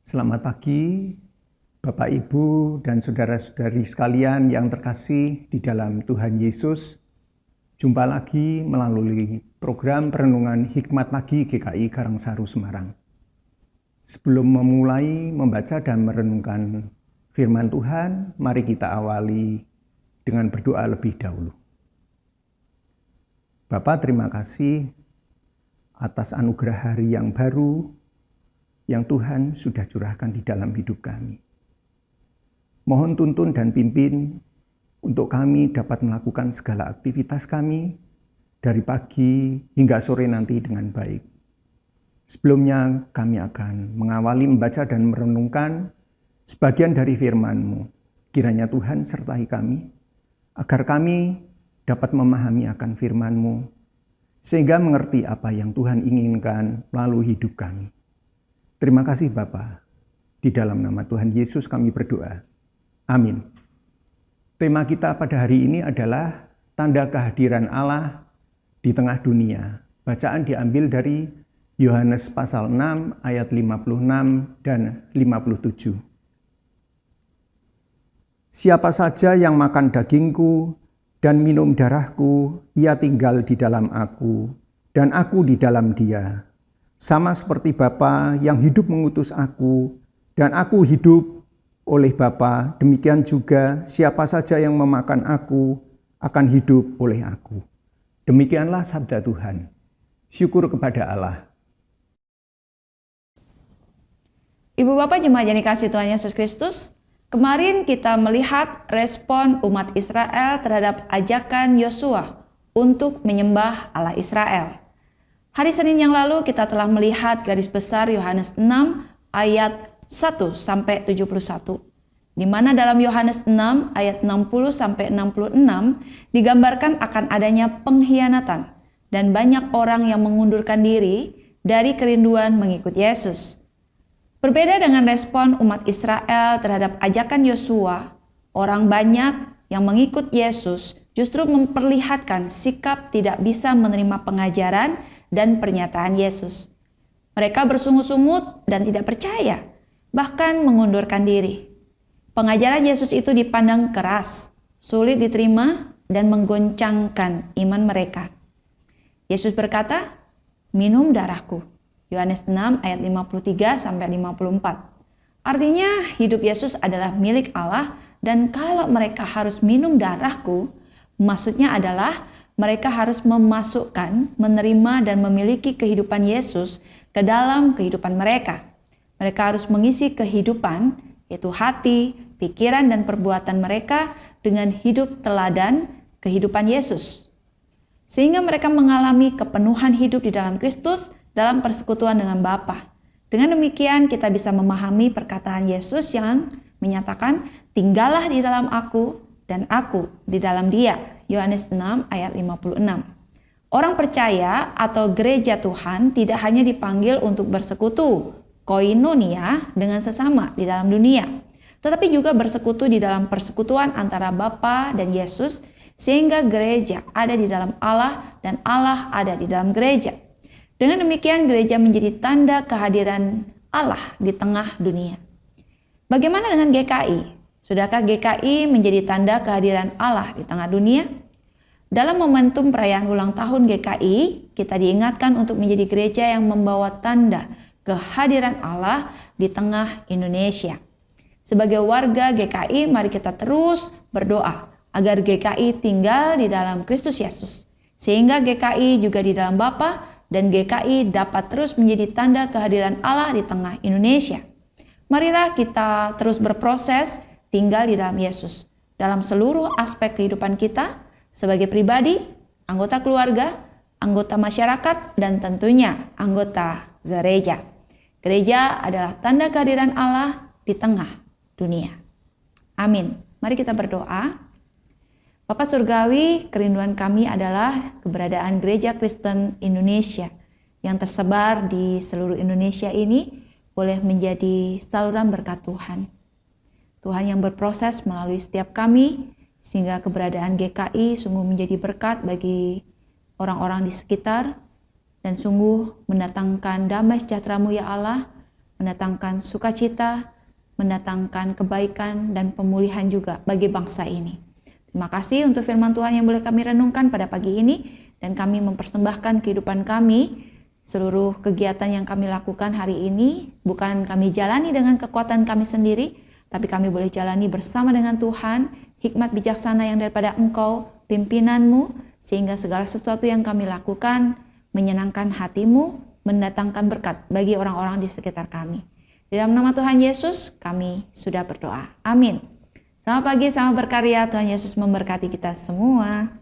Selamat pagi, Bapak, Ibu, dan saudara-saudari sekalian yang terkasih di dalam Tuhan Yesus. Jumpa lagi melalui program Perenungan Hikmat Pagi GKI Karangsaru Semarang. Sebelum memulai membaca dan merenungkan firman Tuhan, mari kita awali dengan berdoa lebih dahulu. Bapa, terima kasih atas anugerah hari yang baru yang Tuhan sudah curahkan di dalam hidup kami. Mohon tuntun dan pimpin untuk kami dapat melakukan segala aktivitas kami dari pagi hingga sore nanti dengan baik. Sebelumnya kami akan mengawali membaca dan merenungkan sebagian dari firman-Mu. Kiranya Tuhan sertai kami, agar kami dapat memahami akan firman-Mu, sehingga mengerti apa yang Tuhan inginkan melalui hidup kami. Terima kasih Bapa. Di dalam nama Tuhan Yesus kami berdoa. Amin. Tema kita pada hari ini adalah tanda kehadiran Allah di tengah dunia. Bacaan diambil dari Yohanes pasal 6 ayat 56 dan 57. Siapa saja yang makan dagingku dan minum darahku, ia tinggal di dalam aku dan aku di dalam dia. Sama seperti Bapa yang hidup mengutus aku, dan aku hidup oleh Bapa, demikian juga siapa saja yang memakan aku akan hidup oleh aku. Demikianlah sabda Tuhan. Syukur kepada Allah. Ibu Bapak jemaat yang dikasihi Tuhan Yesus Kristus, kemarin kita melihat respon umat Israel terhadap ajakan Yosua untuk menyembah Allah Israel. Hari Senin yang lalu kita telah melihat garis besar Yohanes 6 ayat 1 sampai 71. Di mana dalam Yohanes 6 ayat 60 sampai 66 digambarkan akan adanya pengkhianatan dan banyak orang yang mengundurkan diri dari kerinduan mengikut Yesus. Berbeda dengan respon umat Israel terhadap ajakan Yosua, orang banyak yang mengikut Yesus justru memperlihatkan sikap tidak bisa menerima pengajaran dan pernyataan Yesus. Mereka bersungut-sungut dan tidak percaya, bahkan mengundurkan diri. Pengajaran Yesus itu dipandang keras, sulit diterima, dan menggoncangkan iman mereka. Yesus berkata, "Minum darahku." Yohanes 6 ayat 53 sampai 54. Artinya hidup Yesus adalah milik Allah, dan kalau mereka harus minum darahku, maksudnya adalah mereka harus memasukkan, menerima, dan memiliki kehidupan Yesus ke dalam kehidupan mereka. Mereka harus mengisi kehidupan, yaitu hati, pikiran, dan perbuatan mereka dengan hidup teladan kehidupan Yesus. Sehingga mereka mengalami kepenuhan hidup di dalam Kristus dalam persekutuan dengan Bapa. Dengan demikian kita bisa memahami perkataan Yesus yang menyatakan, "Tinggallah di dalam aku dan aku di dalam dia." Yohanes 6 ayat 56. Orang percaya atau gereja Tuhan tidak hanya dipanggil untuk bersekutu, koinonia, dengan sesama di dalam dunia, tetapi juga bersekutu di dalam persekutuan antara Bapa dan Yesus, sehingga gereja ada di dalam Allah dan Allah ada di dalam gereja. Dengan demikian gereja menjadi tanda kehadiran Allah di tengah dunia. Bagaimana dengan GKI? Sudahkah GKI menjadi tanda kehadiran Allah di tengah dunia? Dalam momentum perayaan ulang tahun GKI, kita diingatkan untuk menjadi gereja yang membawa tanda kehadiran Allah di tengah Indonesia. Sebagai warga GKI, mari kita terus berdoa agar GKI tinggal di dalam Kristus Yesus, sehingga GKI juga di dalam Bapa, dan GKI dapat terus menjadi tanda kehadiran Allah di tengah Indonesia. Marilah kita terus berproses tinggal di dalam Yesus dalam seluruh aspek kehidupan kita sebagai pribadi, anggota keluarga, anggota masyarakat, dan tentunya anggota gereja. Gereja adalah tanda kehadiran Allah di tengah dunia. Amin. Mari kita berdoa. Bapa Surgawi, kerinduan kami adalah keberadaan Gereja Kristen Indonesia yang tersebar di seluruh Indonesia ini boleh menjadi saluran berkat Tuhan. Tuhan yang berproses melalui setiap kami, sehingga keberadaan GKI sungguh menjadi berkat bagi orang-orang di sekitar, dan sungguh mendatangkan damai sejahtera-Mu ya Allah, mendatangkan sukacita, mendatangkan kebaikan dan pemulihan juga bagi bangsa ini. Terima kasih untuk firman Tuhan yang boleh kami renungkan pada pagi ini, dan kami mempersembahkan kehidupan kami, seluruh kegiatan yang kami lakukan hari ini, bukan kami jalani dengan kekuatan kami sendiri, tapi kami boleh jalani bersama dengan Tuhan, hikmat bijaksana yang daripada Engkau, pimpinanmu, sehingga segala sesuatu yang kami lakukan menyenangkan hatimu, mendatangkan berkat bagi orang-orang di sekitar kami. Di dalam nama Tuhan Yesus, kami sudah berdoa. Amin. Selamat pagi, selamat berkarya. Tuhan Yesus memberkati kita semua.